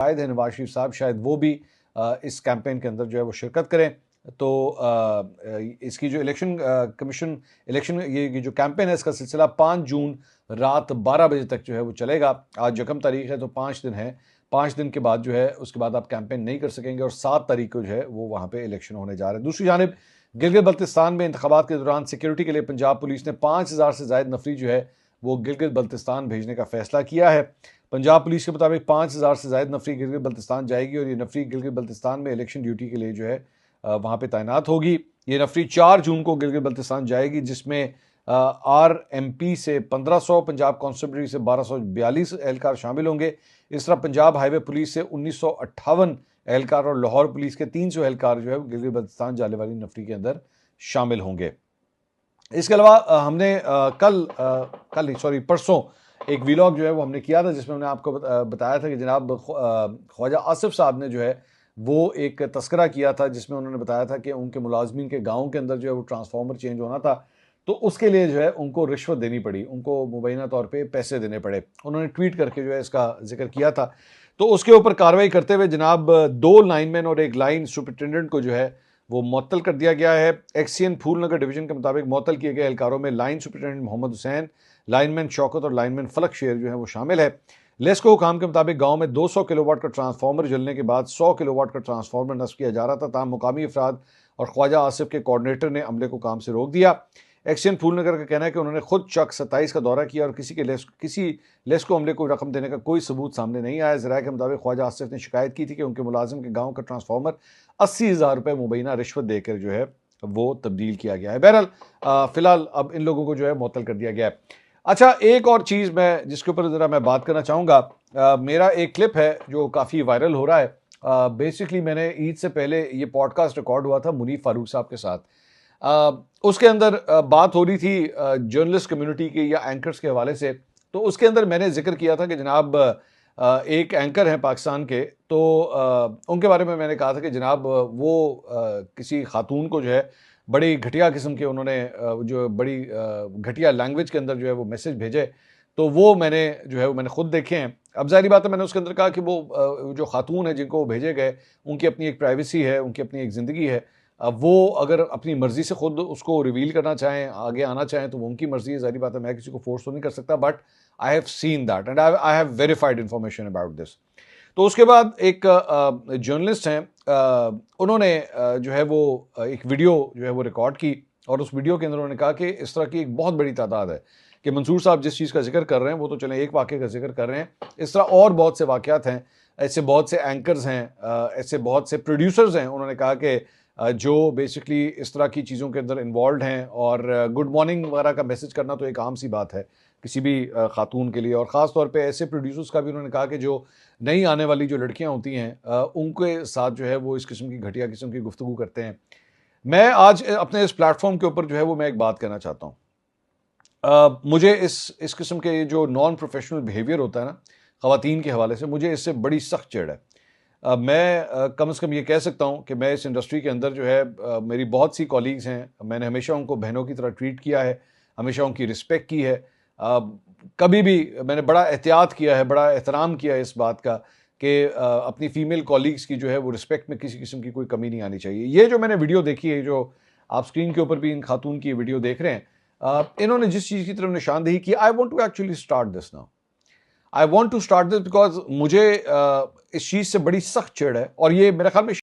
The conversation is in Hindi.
शायद है नवाज शरीफ साहब, शायद वो भी इस कैंपेन के अंदर जो है वो शिरकत करें। तो इसकी जो इलेक्शन कमीशन इलेक्शन ये जो कैंपेन है इसका सिलसिला 5 जून रात 12 बजे तक जो है वो चलेगा। आज यकम तारीख है तो 5 दिन है। 5 दिन के बाद जो है उसके बाद आप कैंपेन नहीं कर सकेंगे और 7 तारीख को जो है वो वहाँ पे इलेक्शन होने जा रहे हैं। दूसरी जानिब गिलगित बल्तिस्तान में इंतखाबात के दौरान सिक्योरिटी के लिए पंजाब पुलिस ने 5000 से ज़ायद नफरी जो है वो गिलगित बल्तिस्तान भेजने का फैसला किया है। पंजाब पुलिस के मुताबिक 5000 से ज़ायद नफरी गिलगित बल्तिस्तान जाएगी और ये नफरी गिलगित बल्तिस्तान में इलेक्शन ड्यूटी के लिए जो है वहाँ पे तैनात होगी। ये नफरी 4 जून को गिलगित बल्तिस्तान जाएगी, जिसमें RMP से 1500, पंजाब कॉन्स्टेबलरी से 1242 एहलकार शामिल होंगे। इस तरह पंजाब हाईवे पुलिस से 1958 एहलकार और लाहौर पुलिस के 300 एहलकार जो है गिलगित बल्तिस्तान जाने वाली नफरी के अंदर शामिल होंगे। इसके अलावा हमने परसों एक व्लॉग जो है वो हमने किया था, जिसमें हमने आपको बताया था कि जनाब ख्वाजा आसिफ साहब ने जो है वो एक तस्करा किया था, जिसमें उन्होंने बताया था कि उनके मुलाजमीन के गांव के अंदर जो है वो ट्रांसफार्मर चेंज होना था, तो उसके लिए जो है उनको रिश्वत देनी पड़ी, उनको मुबैना तौर पे पैसे देने पड़े। उन्होंने ट्वीट करके जो है इसका जिक्र किया था। तो उसके ऊपर कार्रवाई करते हुए जनाब 2 लाइनमैन और 1 लाइन सुपरिटेंडेंट को जो है वो मुअत्तल कर दिया गया है। एक्सीएन फूलनगर डिवीजन के मुताबिक मुअत्तल किए गए एहलकारों में line superintendent Mohammad Hussain, lineman Shaukat और लाइनमैन फलक शेर जो है वो शामिल है। लेस्को हुकाम के मुताबिक गांव में 200 किलोवाट का ट्रांसफार्मर जलने के बाद 100 किलोवाट का ट्रांसफार्मर नस्ब किया जा रहा था, ताहम मुकामी अफराद और ख्वाजा आसिफ के कोऑर्डिनेटर ने अमले को काम से रोक दिया। एक्सीएन फूलनगर का कहना है कि उन्होंने खुद चक 27 का दौरा किया और किसी लेस्को अमले को रकम देने का कोई सबूत सामने नहीं आया। ज़राए के मुताबिक ख्वाजा आसिफ ने शिकायत की थी कि उनके मुलाजिम के गाँव का ट्रांसफार्मर 80,000 रुपये मुबैना रिश्वत देकर जो है वो तब्दील किया गया है। बहरहाल फिलहाल अब इन लोगों को जो है मुअत्तल कर दिया गया है। अच्छा, एक और चीज़ मैं जिसके ऊपर ज़रा मैं बात करना चाहूँगा, मेरा एक क्लिप है जो काफ़ी वायरल हो रहा है। बेसिकली मैंने ईद से पहले ये पॉडकास्ट रिकॉर्ड हुआ था मुनीफ फारूक साहब के साथ। उसके अंदर बात हो रही थी जर्नलिस्ट कम्युनिटी के या एंकर्स के हवाले से। तो उसके अंदर मैंने जिक्र किया था कि जनाब एक एंकर हैं पाकिस्तान के, तो उनके बारे में मैंने कहा था कि जनाब वो किसी खातून को जो है बड़ी घटिया किस्म के उन्होंने जो बड़ी घटिया लैंग्वेज के अंदर जो है वो मैसेज भेजे। तो वो मैंने जो है वो मैंने खुद देखे हैं। अब ज़ाहिर बात है मैंने उसके अंदर कहा कि वो जो खातून है जिनको वो भेजे गए, उनकी अपनी एक प्राइवेसी है, उनकी अपनी एक ज़िंदगी है। अब वो अगर अपनी मर्ज़ी से खुद उसको रिवील करना चाहें, आगे आना चाहें, तो वो उनकी मर्ज़ी है। ज़ाहिर बात है मैं किसी को फोर्स तो नहीं कर सकता, but I have seen that and I have verified information about this. तो उसके बाद एक जर्नलिस्ट हैं, उन्होंने जो है वो एक वीडियो जो है वो रिकॉर्ड की और उस वीडियो के अंदर उन्होंने कहा कि इस तरह की एक बहुत बड़ी तादाद है कि मंसूर साहब जिस चीज़ का जिक्र कर रहे हैं वो तो चलें एक वाक़े का जिक्र कर रहे हैं, इस तरह और बहुत से वाक़यात हैं, ऐसे बहुत से एंकर्स हैं, ऐसे बहुत से प्रोड्यूसर्स हैं। उन्होंने कहा कि जो बेसिकली इस तरह की चीज़ों के अंदर इन्वॉल्व हैं और गुड मॉर्निंग वगैरह का मैसेज करना तो एक आम सी बात है किसी भी खातून के लिए, और ख़ास तौर पे ऐसे प्रोड्यूसर्स का भी उन्होंने कहा कि जो नई आने वाली जो लड़कियां होती हैं उनके साथ जो है वो इस किस्म की घटिया किस्म की गुफ्तगू करते हैं। मैं आज अपने इस प्लेटफॉर्म के ऊपर जो है वो मैं एक बात कहना चाहता हूँ। मुझे इस किस्म के जो नॉन प्रोफेशनल बिहेवियर होता है ना ख़वातीन के हवाले से, मुझे इससे बड़ी सख्त चिढ़ है। मैं कम से कम ये कह सकता हूँ कि मैं इस इंडस्ट्री के अंदर जो है मेरी बहुत सी कॉलीग्स हैं, मैंने हमेशा उनको बहनों की तरह ट्रीट किया है, हमेशा उनकी रिस्पेक्ट की है। कभी भी मैंने बड़ा एहतियात किया है, बड़ा एहतराम किया है इस बात का कि अपनी फ़ीमेल कॉलीग्स की जो है वो रिस्पेक्ट में किसी किस्म की कोई कमी नहीं आनी चाहिए। ये जो मैंने वीडियो देखी है, जो आप स्क्रीन के ऊपर भी इन खातून की वीडियो देख रहे हैं, इन्होंने जिस चीज़ की तरफ निशानदेही की, I want to actually start this now. I want to start this because मुझे इस चीज़ से बड़ी सख्त चिढ़ है और ये मेरे ख्याल में